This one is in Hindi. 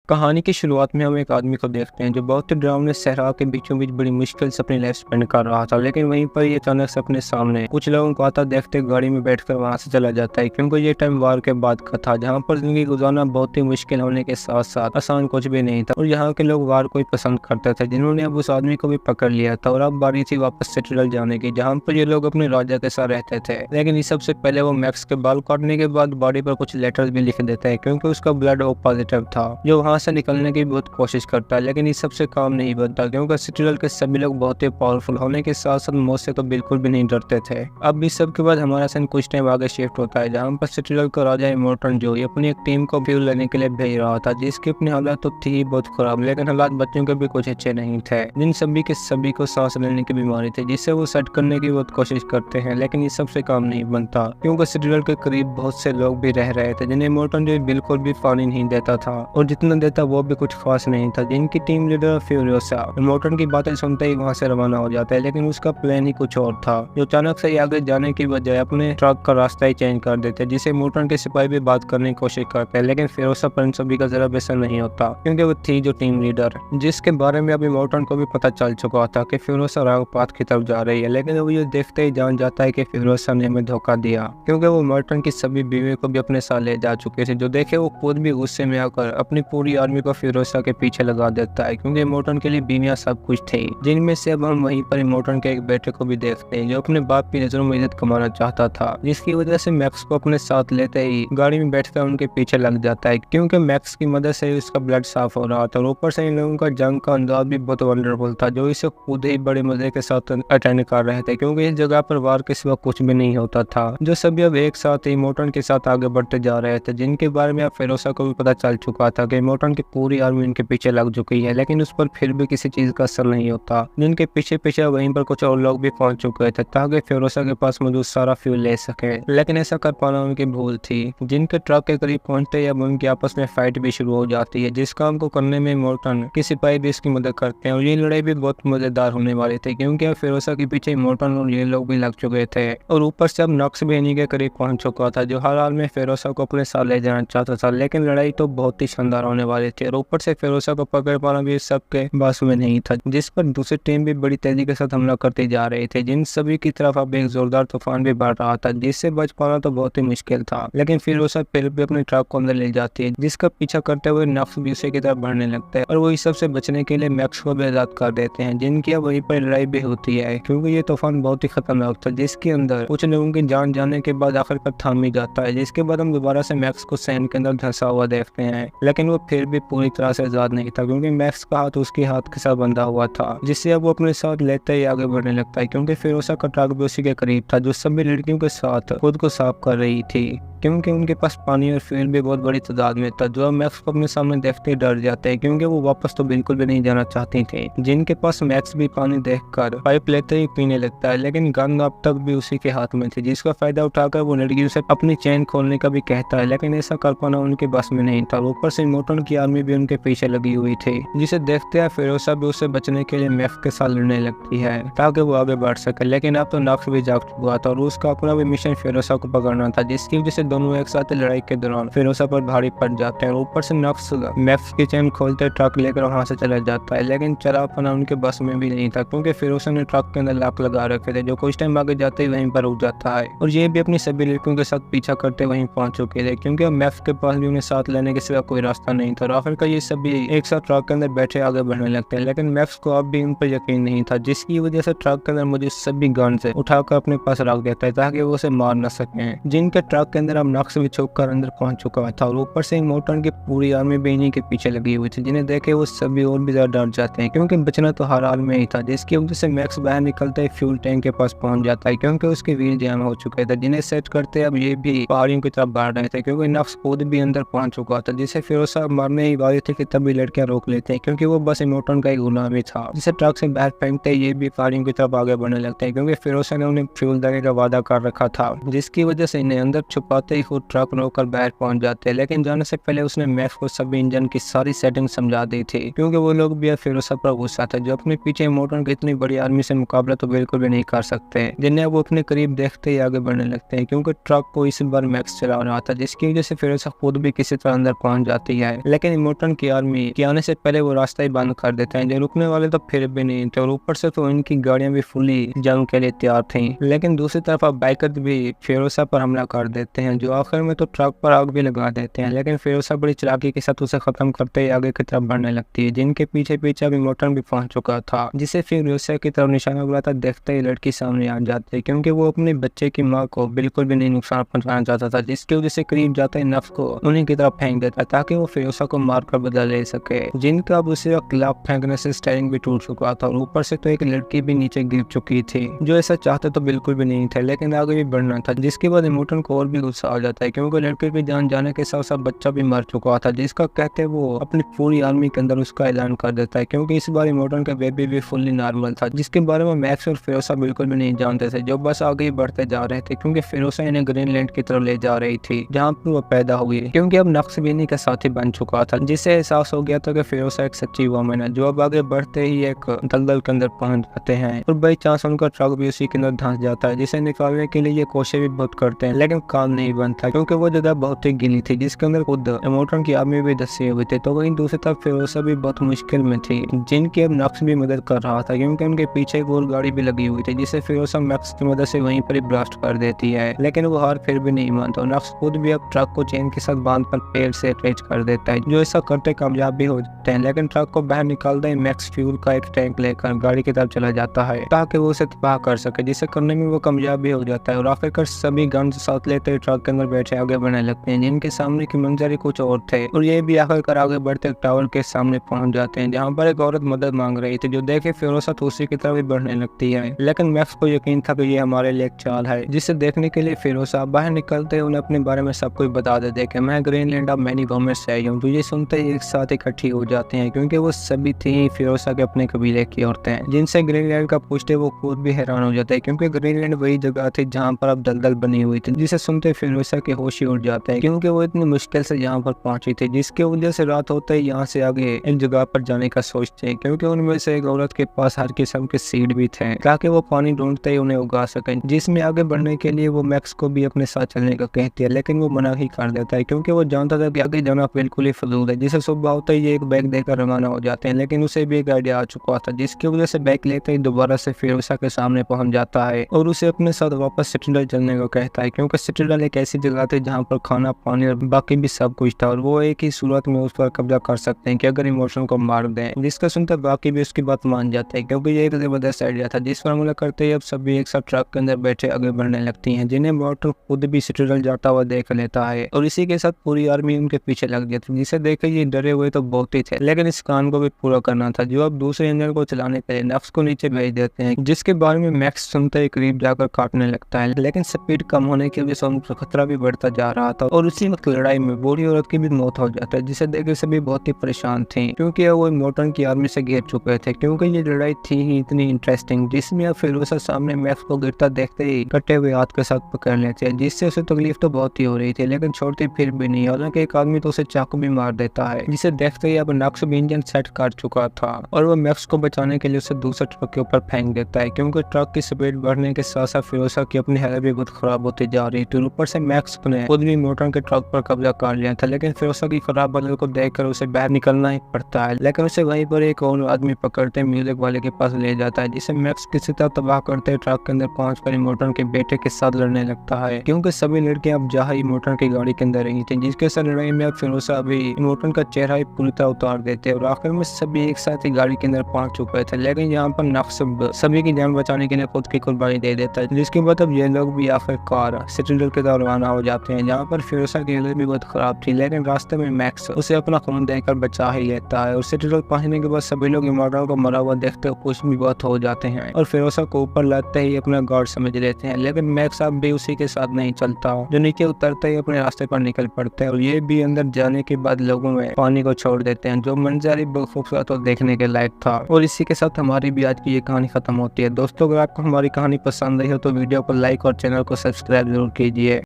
कहानी की शुरुआत में हम एक आदमी को देखते हैं जो बहुत ही डरावने सहरा के बीचों बीच बड़ी मुश्किल से अपनी लाइफ स्पेंड कर रहा था, लेकिन वहीं पर ये अचानक से अपने सामने कुछ लोगों को आता देखते गाड़ी में बैठकर वहां से चला जाता है, क्योंकि ये टाइम वार के बाद का था जहाँ पर जिंदगी गुजारना बहुत ही मुश्किल होने के साथ साथ आसान कुछ भी नहीं था। और यहाँ के लोग वार को ही पसंद करते थे, जिन्होंने अब उस आदमी को भी पकड़ लिया था और अब बारी थी वापस सेटल जाने की, जहाँ पर ये लोग अपने राजा के साथ रहते थे। लेकिन इस सबसे पहले वो मैक्स के बाल काटने के बाद बॉडी पर कुछ लेटर्स भी लिख देते हैं, क्योंकि उसका ब्लड ओ पॉजिटिव था, जो वहाँ से निकलने की बहुत कोशिश करता है। लेकिन इस सबसे काम नहीं बनता, क्योंकि सिट्रल के सभी लोग बहुत ही पावरफुल होने के साथ साथ मौत से तो बिल्कुल भी नहीं डरते थे। अब इस सब के बाद हमारा सीन कुछ टाइम आगे शिफ्ट होता है, जहाँ पर सिट्रल का राजा इमोर्टन जो अपनी एक टीम को फ्यूल लेने के लिए भेज रहा था, जिसकी अपनी हालत तो थी बहुत खराब, लेकिन हालात बच्चों के भी कुछ अच्छे नहीं थे, जिन सभी के सभी को सांस लेने की बीमारी थी, जिससे वो सेट करने की बहुत कोशिश करते हैं। लेकिन इस सबसे काम नहीं बनता, क्योंकि सिट्रल के करीब बहुत से लोग भी रह रहे थे जिन्हें इमोर्टन जो बिल्कुल भी पानी नहीं देता था, और जितना देता वो भी कुछ खास नहीं था। जिनकी टीम लीडर फ्यूरियोसा इमोर्टन की बातें सुनते ही वहां से रवाना हो जाता है, लेकिन उसका प्लान ही कुछ और था, जो अचानक से आगे जाने की बजाय अपने ट्रक का रास्ता ही चेंज कर देते, जिसे इमोर्टन के सिपाही भी बात करने की कोशिश करते हैं। लेकिन फ्यूरियोसा पर इन सभी का जरा बेसर नहीं होता, क्योंकि वो थी जो टीम लीडर, जिसके बारे में अब इमोर्टन को भी पता चल चुका था कि फ्यूरियोसा रॉन्ग पाथ की तरफ जा रही है। लेकिन वो ये देखते ही जान जाता है कि फ्यूरियोसा ने हमें धोखा दिया, क्योंकि वो इमोर्टन की सभी बीवी को भी अपने साथ ले जा चुके थे। जो देखे वो खुद भी गुस्से में आकर अपनी पूरी आर्मी को फ्यूरियोसा के पीछे लगा देता है, क्योंकि इमोर्टन के लिए बीवियां सब कुछ थी, जिनमें से अब हम वहीं पर इमोर्टन के एक बेटे को भी देखते हैं, जो अपने बाप की नजरों में इज्जत कमाना चाहता था, जिसकी वजह से मैक्स को अपने साथ लेते ही गाड़ी में बैठकर उनके पीछे लग जाता है, क्योंकि मैक्स की मदद से उसका ब्लड साफ हो रहा था। और ऊपर से इन लोगों का जंग का अंदाज भी बहुत वंडरफुल था, जो इसे खुद ही बड़े मजे के साथ अटेंड कर रहे थे, क्योंकि इस जगह पर वार के सिवा कुछ भी नहीं होता था। जो सभी अब एक साथ इमोर्टन के साथ आगे बढ़ते जा रहे थे, जिनके बारे में अब फ्यूरियोसा को भी पता चल चुका था कि इमोर्टन की पूरी आर्मी इनके पीछे लग चुकी है, लेकिन उस पर फिर भी किसी चीज का असर नहीं होता। जिनके पीछे पीछे वहीं पर कुछ और लोग भी पहुंच चुके थे, ताकि फ्यूरियोसा के पास मौजूद सारा फ्यूल ले सके, लेकिन ऐसा कर पाना उनकी भूल थी। जिनके ट्रक के करीब पहुंचते ही अब उनकी आपस में फाइट भी शुरू हो जाती है, जिस काम को करने में इमोर्टन के सिपाही भी इसकी मदद करते हैं। और ये लड़ाई भी बहुत मजेदार होने वाली थी, क्योंकि अब फ्यूरियोसा के पीछे इमोर्टन और ये लोग भी लग चुके थे, और ऊपर से अब नक्स भी इन्हीं के करीब पहुंच चुका था, जो हर हाल में फ्यूरियोसा को अपने साथ ले जाना चाहता था। लेकिन लड़ाई तो बहुत ही शानदार होने वाली थी, और ऊपर से फ्यूरियोसा को पकड़ पाना भी सबके बस में नहीं था, जिस पर दूसरी टीम भी बड़ी तेजी के साथ हमला करते जा रहे थे। जिन सभी की तरफ अब एक जोरदार तूफान भी बढ़ रहा था, जिससे बच पाना तो बहुत ही मुश्किल था। लेकिन फ्यूरियोसा फिर भी अपने ट्रक को अंदर ले जाती है, जिसका पीछा करते हुए नक्स भी उसी की तरफ बढ़ने लगता है, और वो इस सब से बचने के लिए मैक्स को भी आजाद कर देते हैं, जिनकी अब वहीं पर लड़ाई भी होती है, क्योंकि ये तूफान बहुत ही खतरनाक था, जिसके अंदर कुछ लोगों की जान जाने के बाद आखिरकार थाम ही जाता है। जिसके बाद हम दोबारा से मैक्स को सैंड के अंदर धंसा हुआ देखते हैं, लेकिन वो फिर भी पूरी तरह से आजाद नहीं था, क्योंकि मैक्स का हाथ उसके हाथ के साथ बंधा हुआ था, जिससे अब वो अपने साथ लेते ही आगे बढ़ने लगता है, क्योंकि फ्यूरियोसा का ट्रक भी उसी के करीब था, जो सभी लड़कियों के साथ खुद को साफ कर रही थी, क्योंकि उनके पास पानी और फ्यूल भी बहुत बड़ी तादाद में था, जो मैक्स को अपने सामने देखते ही डर जाते हैं, क्योंकि वो वापस तो बिल्कुल भी नहीं जाना चाहती थी। जिनके पास मैक्स भी पानी देखकर पाइप लेते ही पीने लगता है, लेकिन गन अब तक भी उसी के हाथ में थी, जिसका फायदा उठाकर वो लड़कियों से अपनी चेन खोलने का भी कहता है, लेकिन ऐसा कर पाना उनके बस में नहीं था। ऊपर से इमोर्टन की आर्मी भी उनके पीछे लगी हुई थी, जिसे देखते हैं फ्यूरियोसा भी उससे बचने के लिए मैक्स के साथ लड़ने लगती है, ताकि वो आगे बढ़ सके। लेकिन अब तो नक्स भी जाग चुका था, और उसका अपना भी मिशन फ्यूरियोसा को पकड़ना था, जिसकी वजह से दोनों एक साथ लड़ाई के दौरान फ्यूरियोसा पर भारी पड़ जाते हैं। ऊपर से नक्स मैक्स की चेन खोलते ट्रक लेकर वहां से चला जाता है, लेकिन चला पाना उनके बस में भी नहीं था, क्योंकि फ्यूरियोसा ने ट्रक के अंदर लॉक लगा रखे थे, जो कुछ टाइम आगे जाते ही वहीं पर रुक जाता है, और ये भी अपनी सभी लड़कियों के साथ पीछा करते वहीं पहुंच चुके थे, क्योंकि अब मैक्स के पास भी उन्हें साथ लेने के सिवा कोई रास्ता नहीं था। और आखिरकार ये सभी एक साथ ट्रक के अंदर बैठे आगे बढ़ने लगते हैं, लेकिन मैक्स को अब भी उन पर यकीन नहीं था, जिसकी वजह से ट्रक के अंदर मुझे सभी गन से उठाकर अपने पास रख देता है, ताकि वो उसे मार न सके। जिनके ट्रक के अंदर अब नक्स भी छुप कर अंदर पहुंच चुका था, और ऊपर से इमोर्टन की पूरी आर्मी भी इन्हीं के पीछे लगी हुई थी, जिन्हें देखे वो सभी और भी ज्यादा डर जाते हैं, क्योंकि बचना तो हर हाल में ही था। जिसकी वजह से मैक्स बाहर निकलते ही फ्यूल टैंक के पास पहुंच जाता है, क्योंकि उसके व्हील जैम हो चुके थे, जिन्हें सेट करते अब ये भी पहाड़ियों की तरफ बढ़ रहे थे, क्योंकि नक्स खुद भी अंदर पहुंच चुका था, जिसे फ्यूरियोसा मारने ही वाली थी कि तभी लड़कियां रोक लेते हैं, क्योंकि वो बस इमोर्टन का ही गुलाम ही था। जिसे ट्रक से बाहर फेंकते ये भी पहाड़ियों की तरफ आगे बढ़ने लगते हैं, क्योंकि फ्यूरियोसा ने उन्हें फ्यूल देने का वादा कर रखा था, जिसकी वजह से इन्हें अंदर छुपाते होते ही खुद ट्रक रोककर बाहर पहुंच जाते हैं, लेकिन जाने से पहले उसने मैक्स को सभी इंजन की सारी सेटिंग समझा दी थी, क्योंकि वो लोग भी फिरोसा पर गुस्सा था जो अपने पीछे मोटन की इतनी बड़ी आर्मी से मुकाबला तो बिल्कुल भी नहीं कर सकते, जिन्हें वो अपने करीब देखते ही आगे बढ़ने लगते हैं, क्योंकि ट्रक को इस बार मैक्स चला रहा था, जिसकी वजह से फिरोसा खुद भी किसी तरह अंदर पहुंच जाती है। लेकिन मोटन की आर्मी के आने से पहले वो रास्ता ही बंद कर देते हैं, जो रुकने वाले तो फिर भी नहीं थे, और ऊपर से तो इनकी गाड़ियां भी फुली जंग के लिए तैयार थी। लेकिन दूसरी तरफ बाइकर भी फिरोसा पर हमला कर देते हैं, जो आखिर में तो ट्रक पर आग भी लगा देते हैं, लेकिन फिरोसा बड़ी चालाकी के साथ उसे खत्म करते ही आगे की तरफ बढ़ने लगती है, जिनके पीछे पीछे अभी मोटन भी पहुंच चुका था, जिसे फिरोसा की तरफ निशाना बुलाता देखते ही लड़की सामने आ जाती है, क्योंकि वो अपने बच्चे की माँ को बिल्कुल भी नहीं नुकसान पहुंचाना चाहता था, जिसकी वजह से करीब जाते ही नफ्स को उन्हीं की तरफ फेंक देता ताकि वो फिरोसा को मारकर बदला ले सके, जिनका अब उसे खिलाफ फेंकने से स्टीयरिंग भी टूट चुका था, और ऊपर से तो एक लड़की भी नीचे गिर चुकी थी, जो ऐसा चाहते तो बिल्कुल भी नहीं थे, लेकिन आगे भी बढ़ना था, जिसके बाद मोटन को और भी गुस्सा आ जाता है, क्योंकि लड़के की जान जाने के साथ साथ बच्चा भी मर चुका था, जिसका कहते वो अपनी पूरी आर्मी के अंदर उसका ऐलान कर देता है, क्योंकि इस बार मोटन का बेबी भी फुल्ली नॉर्मल था, जिसके बारे में मैक्स और फिरोसा बिल्कुल भी नहीं जानते थे, जो बस आगे ही बढ़ते जा रहे थे, क्योंकि फिरोसा इन्हें ग्रीनलैंड की तरफ ले जा रही थी, जहाँ पर वो पैदा हुई, क्योंकि अब नक्श भी इन्हीं का साथी बन चुका था, जिससे एहसास हो गया था कि फिरोसा एक सच्ची वुमन है, जो अब आगे बढ़ते ही एक दलदल के अंदर पहुंच जाते हैं, और बाई चांस उनका ट्रक भी उसी के अंदर धंस जाता है, जिसे निकालने के लिए ये कोशिश भी बहुत करते हैं, लेकिन काम नहीं बनता, क्योंकि वो जगह बहुत ही गिली थी, जिसके अंदर खुद मोटन की आर्मी भी धसी हुई थी। तो वहीं दूसरी तरफ फिरोसा भी बहुत मुश्किल में थी, जिनकी अब नक्श भी मदद कर रहा था, क्योंकि उनके पीछे एक और गाड़ी भी लगी हुई थी, जिसे फिरोसा नक्श की मदद से वहीं पर ही ब्लास्ट कर देती है, लेकिन वो हार फिर भी नहीं मानता, नक्श खुद भी अब ट्रक को चेन के साथ बांधकर पेड़ से अटैच कर देता है, जो ऐसा करते कामयाब भी हो जाते हैं, लेकिन ट्रक को बाहर निकालते ही मैक्स फ्यूल का एक टैंक लेकर गाड़ी की तरफ चला जाता है, ताकि वो उसे तबाह कर सके, जिसे करने में वो कामयाब भी हो जाता है, और आखिरकार सभी गन साथ लेते हुए ट्रक के अंदर बैठे आगे बढ़ने लगते हैं, जिनके सामने की मंजर कुछ और थे, और ये भी आखिरकार आगे बढ़ते टावर के सामने पहुंच जाते हैं, जहाँ पर एक औरत मदद मांग रही थी, जो देखे फिरोसा तो उसी की तरफ ही बढ़ने लगती है, लेकिन मैक्स को यकीन था कि ये हमारे लिए एक चाल है, जिसे देखने के लिए फिरोसा बाहर निकलते ही उन्हें अपने बारे में सब कुछ बता देते कि मैं ग्रीनलैंड ऑफ मैनी वुमेन से आई हूँ। तो ये सुनते ही एक साथ इकट्ठी हो जाते हैं, क्योंकि वो सभी थी फिरोसा के अपने कबीले की औरतें, जिनसे ग्रीनलैंड का पूछते वो खुद भी हैरान हो जाते हैं, क्योंकि ग्रीनलैंड वही जगह थी जहाँ पर अब दलदल बनी हुई थी, जिसे सुनते फिरोसा के होश ही उड़ जाते हैं, क्योंकि वो इतनी मुश्किल से यहाँ पर पहुंची थी, जिसकी वजह से रात होते ही यहाँ से आगे एक जगह पर जाने का सोचते हैं, क्योंकि उनमें से एक औरत के पास हर किस्म के सीड भी थे, ताकि वो पानी ढूंढते ही उन्हें उगा सकें, जिसमें आगे बढ़ने के लिए वो मैक्स को भी अपने साथ चलने का कहती है, लेकिन वो मना ही कर देता है, क्योंकि वो जानता था कि आगे जाना बिल्कुल ही फजूल है, जिसे सुबह होते ही एक बैग देकर रवाना हो जाते हैं, लेकिन उसे भी एक आइडिया आ चुका था, जिसकी वजह से बैग लेते ही दोबारा से फिरोसा के सामने पहुंच जाता है, और उसे अपने साथ वापस सिटिडल चलने को कहता है, क्योंकि सिटिडल एक ऐसी जगह थी जहाँ पर खाना पानी और बाकी भी सब कुछ था, और वो एक ही सूरत में उस पर कब्जा कर सकते हैं कि अगर इमोशन को मार दें, जिसका सुनकर बाकी भी उसकी बात मान जाते हैं, क्योंकि ये एक जबरदस्त आइडिया था, जिस पर हमला करते ही अब सभी एक साथ ट्रक के अंदर बैठे आगे बढ़ने लगती हैं, जिन्हें मोटन खुद भी सिटिडल जाता हुआ देख लेता है, और इसी के साथ पूरी आर्मी उनके पीछे लग जाती है, जिसे देख ये डरे हुए तो बहुत ही थे, लेकिन इस काम को भी पूरा करना था, जो अब दूसरे इंजन को चलाने के लिए नफ्स को नीचे भेज देते हैं, जिसके बारे में मैक्स सुनते ही करीब जाकर काटने लगता है, लेकिन स्पीड कम होने की वजह से उनका खतरा भी बढ़ता जा रहा था, और उसी वक्त लड़ाई में बूढ़ी औरत की भी मौत हो जाता है, जिसे देख सभी बहुत ही परेशान थे, क्योंकि वो मोटन की आर्मी से घिर चुके थे, क्योंकि ये लड़ाई थी ही इतनी इंटरेस्टिंग, जिसमें अब फिरोसा सामने मैक्स को गिरता देखते ही कटे हुए हाथ के साथ पकड़ लेते हैं, जिससे उसे तकलीफ तो बहुत ही हो रही थी, लेकिन छोड़ती फिर भी नहीं, हालांकि एक आदमी तो उसे चाकू भी मार देता है, जिसे देखते ही अब नक्श भी इंजन सेट कर चुका था, और वो मैक्स को बचाने के लिए उसे दूसरे ट्रक के ऊपर फेंक देता है, क्योंकि ट्रक की स्पीड बढ़ने के साथ साथ फिरोसा की अपनी हालत भी बहुत खराब होती जा रही थी, ऊपर से मैक्स ने खुद भी मोटन के ट्रक पर कब्जा कर लिया था, लेकिन फिरोसा की खराब हालत को देखकर उसे बाहर निकलना ही पड़ता है, लेकिन उसे वहीं पर एक और आदमी पकड़ते म्यूजिक वाले के पास ले जाता है, जिसे मैक्स किसी तरह तबाह करते ट्रक के अंदर पहुंचकर मोटन के बेटे के साथ लड़ने लगता है, क्योंकि सभी लड़कियां अब जहाँ ही मोटन की गाड़ी के अंदर रही थी, जिसके साथ लड़ाई में अब फिरोसा अभी मोटन का चेहरा ही पूरी तरह उतार देते और आखिर में सभी एक साथ ही गाड़ी के अंदर पहुंच चुके थे, लेकिन यहाँ पर नक्श सभी की जान बचाने के लिए खुद की कुर्बानी दे देता है, जिसके बाद अब ये लोग भी आखिरकार सिटिडल की तरफ रवाना हो जाते हैं, जहाँ पर फिरोसा की हालत भी बहुत खराब थी, लेकिन रास्ते में मैक्स उसे अपना खून देकर बचा ही लेता है, और सिटिडल पहुंचने के बाद सभी लोग इमोटन को मरा हुआ देखते हुए खुश भी बहुत हो जाते हैं, और फिरोसा को ऊपर लाते ही अपना गॉड समझ लेते हैं, लेकिन मैक्स अब भी उसी के साथ नहीं चलता, जो नीचे उतरते ही अपने रास्ते पर निकल पड़ते हैं, और ये भी अंदर जाने के बाद लोगों में पानी को छोड़ देते हैं, जो मंजर बहुत खूबसूरत और देखने के लायक था। और इसी के साथ हमारी भी आज की ये कहानी खत्म होती है। दोस्तों, अगर आपको हमारी कहानी पसंद आई हो तो वीडियो को लाइक और चैनल को सब्सक्राइब जरूर कीजिए।